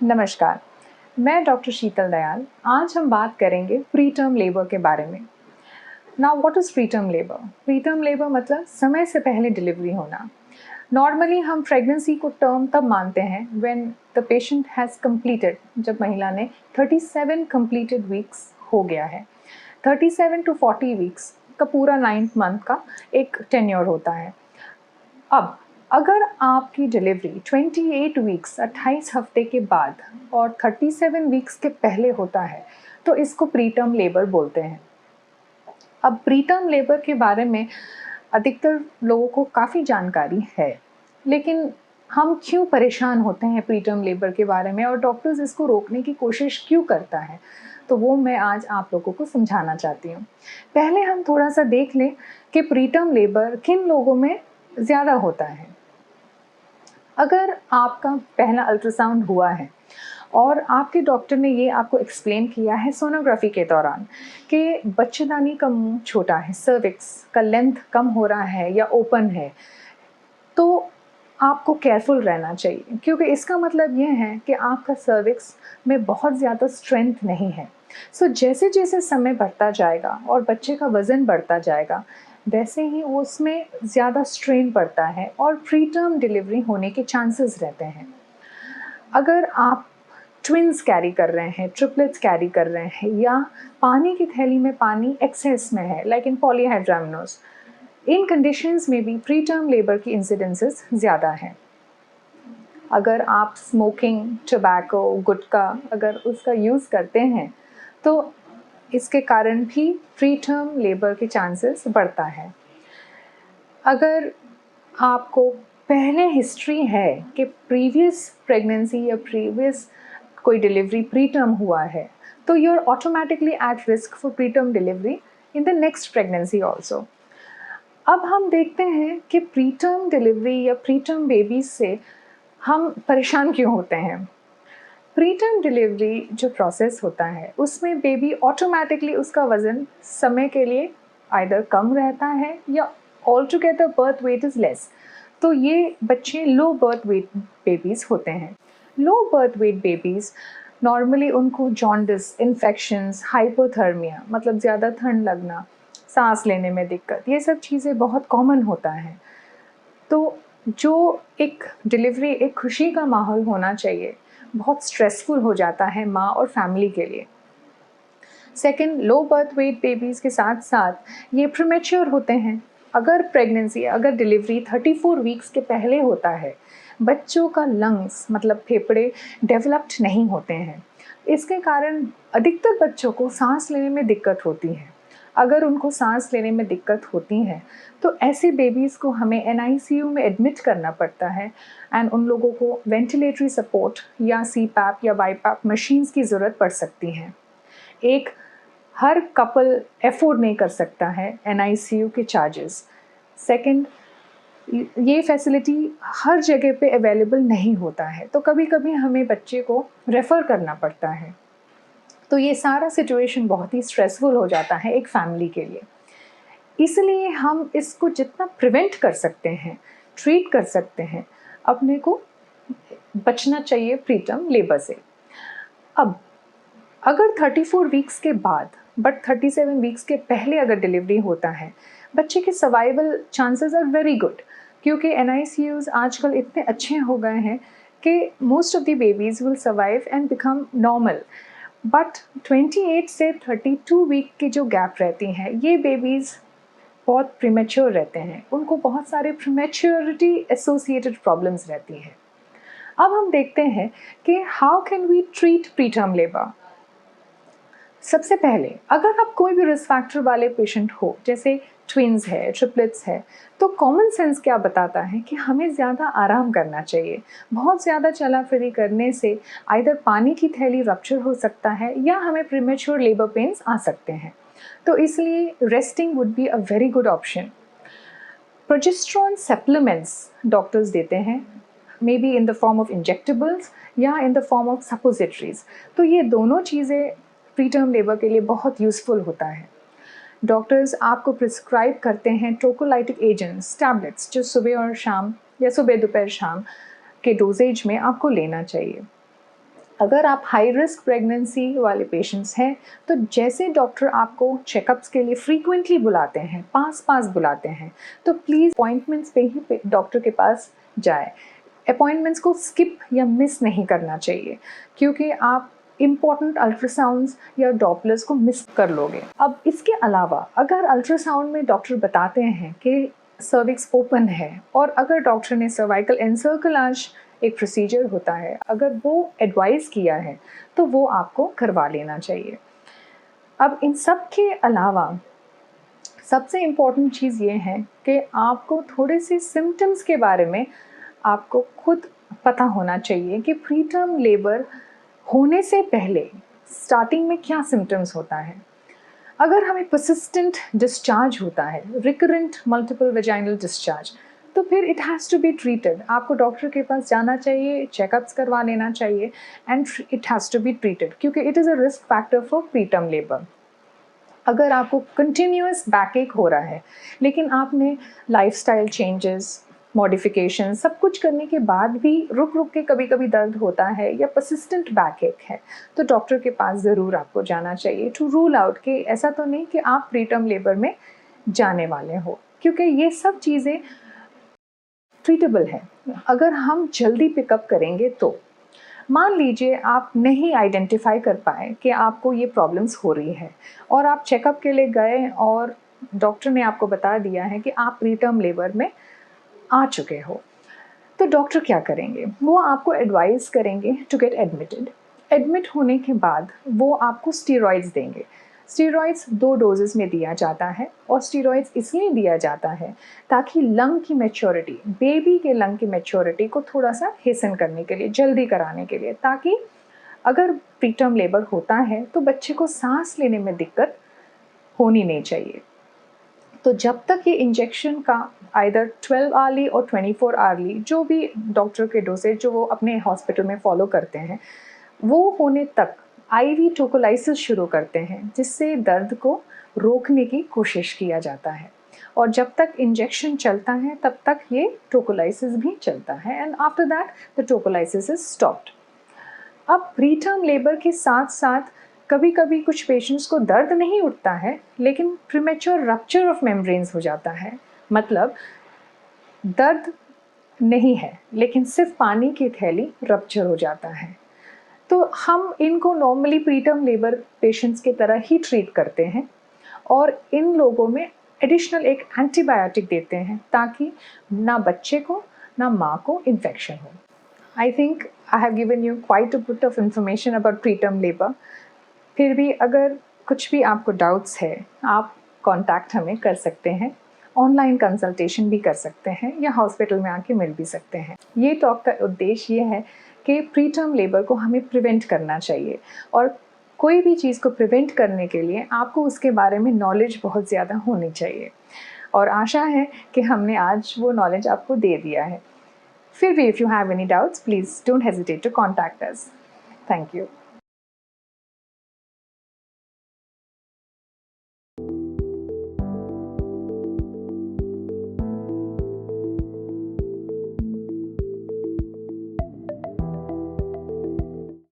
नमस्कार, मैं डॉक्टर शीतल दयाल। आज हम बात करेंगे प्री टर्म लेबर के बारे में। Now what is pre term labour? Pre term labour मतलब समय से पहले डिलीवरी होना। नॉर्मली हम प्रेगनेंसी को टर्म तब मानते हैं when the patient has completed, जब महिला ने 37 कंप्लीटेड वीक्स हो गया है। 37 टू 40 वीक्स का पूरा 9th मंथ का एक टेन्योर होता है। अब अगर आपकी डिलीवरी 28 वीक्स 28 हफ्ते के बाद और 37 वीक्स के पहले होता है तो इसको प्री टर्म लेबर बोलते हैं। अब प्री टर्म लेबर के बारे में अधिकतर लोगों को काफ़ी जानकारी है, लेकिन हम क्यों परेशान होते हैं प्री टर्म लेबर के बारे में और डॉक्टर्स इसको रोकने की कोशिश क्यों करता है, तो वो मैं आज आप लोगों को समझाना चाहती हूँ। पहले हम थोड़ा सा देख लें कि प्री टर्म लेबर किन लोगों में ज़्यादा होता है। अगर आपका पहला अल्ट्रासाउंड हुआ है और आपके डॉक्टर ने ये आपको एक्सप्लेन किया है सोनोग्राफी के दौरान कि बच्चेदानी का मुंह छोटा है, सर्विक्स का लेंथ कम हो रहा है या ओपन है, तो आपको केयरफुल रहना चाहिए, क्योंकि इसका मतलब ये है कि आपका सर्विक्स में बहुत ज़्यादा स्ट्रेंथ नहीं है। सो जैसे जैसे समय बढ़ता जाएगा और बच्चे का वज़न बढ़ता जाएगा, वैसे ही उसमें ज़्यादा स्ट्रेन पड़ता है और प्री टर्म डिलीवरी होने के चांसेस रहते हैं। अगर आप ट्विन्स कैरी कर रहे हैं, ट्रिपलेट्स कैरी कर रहे हैं, या पानी की थैली में पानी एक्सेस में है लाइक इन पॉलीहाइड्रामिनोस, इन कंडीशंस में भी प्री टर्म लेबर की इंसिडेंसेस ज़्यादा हैं। अगर आप स्मोकिंग, टोबैको, गुटखा अगर उसका यूज़ करते हैं तो इसके कारण भी प्री टर्म लेबर के चांसेस बढ़ता है। अगर आपको पहले हिस्ट्री है कि प्रीवियस प्रेगनेंसी या प्रीवियस कोई डिलीवरी प्री टर्म हुआ है, तो you are automatically at risk for pre term delivery in the next pregnancy also. अब हम देखते हैं कि प्री टर्म डिलीवरी या प्री टर्म बेबीज से हम परेशान क्यों होते हैं। प्री टर्म डिलीवरी जो प्रोसेस होता है उसमें बेबी ऑटोमेटिकली उसका वज़न समय के लिए आइदर कम रहता है या all together birth weight is less, तो ये बच्चे लो बर्थ वेट बेबीज़ होते हैं। Low birth weight babies normally उनको जॉन्डिस, इन्फेक्शंस, हाइपोथर्मिया मतलब ज़्यादा ठंड लगना, सांस लेने में दिक्कत, ये सब चीज़ें बहुत कॉमन होता है। तो जो एक डिलीवरी एक खुशी का माहौल होना चाहिए, बहुत स्ट्रेसफुल हो जाता है माँ और फैमिली के लिए। Second, low birth weight babies के साथ साथ ये प्रीमेच्योर होते हैं। अगर डिलीवरी 34 वीक्स के पहले होता है, बच्चों का लंग्स मतलब फेफड़े डेवलप्ड नहीं होते हैं। इसके कारण अधिकतर बच्चों को सांस लेने में दिक्कत होती है। अगर उनको सांस लेने में दिक्कत होती है तो ऐसे बेबीज़ को हमें NICU में एडमिट करना पड़ता है एंड उन लोगों को वेंटिलेटरी सपोर्ट या CPAP या BiPAP मशीन्स की ज़रूरत पड़ सकती है। एक हर कपल अफोर्ड नहीं कर सकता है NICU के चार्जेस। सेकंड, ये फैसिलिटी हर जगह पे अवेलेबल नहीं होता है, तो कभी कभी हमें बच्चे को रेफ़र करना पड़ता है। तो ये सारा सिचुएशन बहुत ही स्ट्रेसफुल हो जाता है एक फैमिली के लिए। इसलिए हम इसको जितना प्रिवेंट कर सकते हैं, ट्रीट कर सकते हैं, अपने को बचना चाहिए प्री टर्म लेबर से। अब अगर 34 वीक्स के बाद बट 37 वीक्स के पहले अगर डिलीवरी होता है, बच्चे के survival chances are very good, क्योंकि NICUs आजकल इतने अच्छे हो गए हैं कि most of the babies will survive and become normal. But 28 से 32 वीक की जो गैप रहती है, ये बेबीज़ बहुत प्रीमेच्योर रहते हैं, उनको बहुत सारे प्रीमेच्योरिटी एसोसिएटेड प्रॉब्लम्स रहती हैं। अब हम देखते हैं कि how can we treat pre term labour. सबसे पहले अगर आप कोई भी रिस्क फैक्टर वाले पेशेंट हो, जैसे ट्विन्स है, ट्रिपलेट्स है, तो कॉमन सेंस क्या बताता है कि हमें ज़्यादा आराम करना चाहिए। बहुत ज़्यादा चला फिरी करने से आइदर पानी की थैली रप्चर हो सकता है या हमें प्रीमेच्योर लेबर पेन्स आ सकते हैं, तो इसलिए resting would be a very good option. Progesterone supplements doctors देते हैं, may be in the form of injectables या in the form of suppositories, तो ये दोनों चीज़ें प्री टर्म लेबर के लिए बहुत यूज़फुल होता है। डॉक्टर्स आपको प्रिस्क्राइब करते हैं ट्रोकोलाइटिक एजेंट्स, टैबलेट्स, जो सुबह और शाम या सुबह दोपहर शाम के डोजेज में आपको लेना चाहिए। अगर आप हाई रिस्क प्रेगनेंसी वाले पेशेंट्स हैं तो जैसे डॉक्टर आपको चेकअप्स के लिए फ्रीक्वेंटली बुलाते हैं, पास पास बुलाते हैं, तो प्लीज़ अपॉइंटमेंट्स पे ही डॉक्टर के पास जाए। अपॉइंटमेंट्स को स्किप या मिस नहीं करना चाहिए, क्योंकि आप इम्पॉर्टेंट अल्ट्रासाउंड्स या डॉपलर्स को मिस कर लोगे। अब इसके अलावा अगर अल्ट्रासाउंड में डॉक्टर बताते हैं कि सर्विक्स ओपन है, और अगर डॉक्टर ने सर्वाइकल एनसर्कलाज एक प्रोसीजर होता है, अगर वो एडवाइस किया है तो वो आपको करवा लेना चाहिए। अब इन सब के अलावा सबसे इम्पॉर्टेंट चीज़ ये है कि आपको थोड़े से सिम्टम्स के बारे में आपको खुद पता होना चाहिए कि प्री टर्म लेबर होने से पहले स्टार्टिंग में क्या सिम्टम्स होता है। अगर हमें परसिस्टेंट डिस्चार्ज होता है, रिकरेंट मल्टीपल वेजाइनल डिस्चार्ज, तो फिर it has to be treated. आपको डॉक्टर के पास जाना चाहिए, चेकअप्स करवा लेना चाहिए, and it has to be treated, क्योंकि it is a risk factor for pre term labour. अगर आपको कंटिन्यूअस बैकएक हो रहा है, लेकिन आपने लाइफस्टाइल चेंजेस, मॉडिफिकेशन सब कुछ करने के बाद भी रुक रुक के कभी कभी दर्द होता है या परसिस्टेंट बैकएक है, तो डॉक्टर के पास ज़रूर आपको जाना चाहिए टू रूल आउट कि ऐसा तो नहीं कि आप प्री टर्म लेबर में जाने वाले हो, क्योंकि ये सब चीज़ें ट्रीटेबल है अगर हम जल्दी पिकअप करेंगे तो। मान लीजिए आप नहीं आइडेंटिफाई कर पाए कि आपको ये प्रॉब्लम्स हो रही है, और आप चेकअप के लिए गए और डॉक्टर ने आपको बता दिया है कि आप प्री टर्म लेबर में आ चुके हो, तो डॉक्टर क्या करेंगे? वो आपको एडवाइस करेंगे टू गेट एडमिटेड। एडमिट होने के बाद वो आपको स्टीरॉइड्स देंगे। स्टीरॉइड्स 2 डोजेस में दिया जाता है, और स्टीरॉइड्स इसलिए दिया जाता है ताकि लंग की मैच्योरिटी, बेबी के लंग की मैच्योरिटी को थोड़ा सा हेसन करने के लिए, जल्दी कराने के लिए, ताकि अगर प्री टर्म लेबर होता है तो बच्चे को सांस लेने में दिक्कत होनी नहीं चाहिए। तो जब तक ये इंजेक्शन का आइदर 12 आवर्ली और 24 आवर्ली, जो भी डॉक्टर के डोसेज जो वो अपने हॉस्पिटल में फॉलो करते हैं, वो होने तक आईवी टोकोलाइसिस शुरू करते हैं, जिससे दर्द को रोकने की कोशिश किया जाता है। और जब तक इंजेक्शन चलता है तब तक ये टोकोलाइसिस भी चलता है, and after that the tocolysis is stopped. अब प्री टर्म लेबर के साथ साथ कभी कभी कुछ पेशेंट्स को दर्द नहीं उठता है, लेकिन प्रीमेच्योर रप्चर ऑफ मेम्ब्रेन्स हो जाता है। मतलब दर्द नहीं है, लेकिन सिर्फ पानी की थैली रप्चर हो जाता है। तो हम इनको normally pre term labour patients की तरह ही ट्रीट करते हैं, और इन लोगों में एडिशनल एक एंटीबायोटिक देते हैं ताकि ना बच्चे को ना माँ को इन्फेक्शन हो। I think I have given you quite a bit of information about pre term labour. फिर भी अगर कुछ भी आपको डाउट्स है, आप कांटेक्ट हमें कर सकते हैं, ऑनलाइन कंसल्टेशन भी कर सकते हैं, या हॉस्पिटल में आके मिल भी सकते हैं। ये टॉक का उद्देश्य ये है कि प्री टर्म लेबर को हमें प्रिवेंट करना चाहिए, और कोई भी चीज़ को प्रिवेंट करने के लिए आपको उसके बारे में नॉलेज बहुत ज़्यादा होनी चाहिए, और आशा है कि हमने आज वो नॉलेज आपको दे दिया है। फिर भी if you have any doubts, please don't hesitate to contact us. Thank you.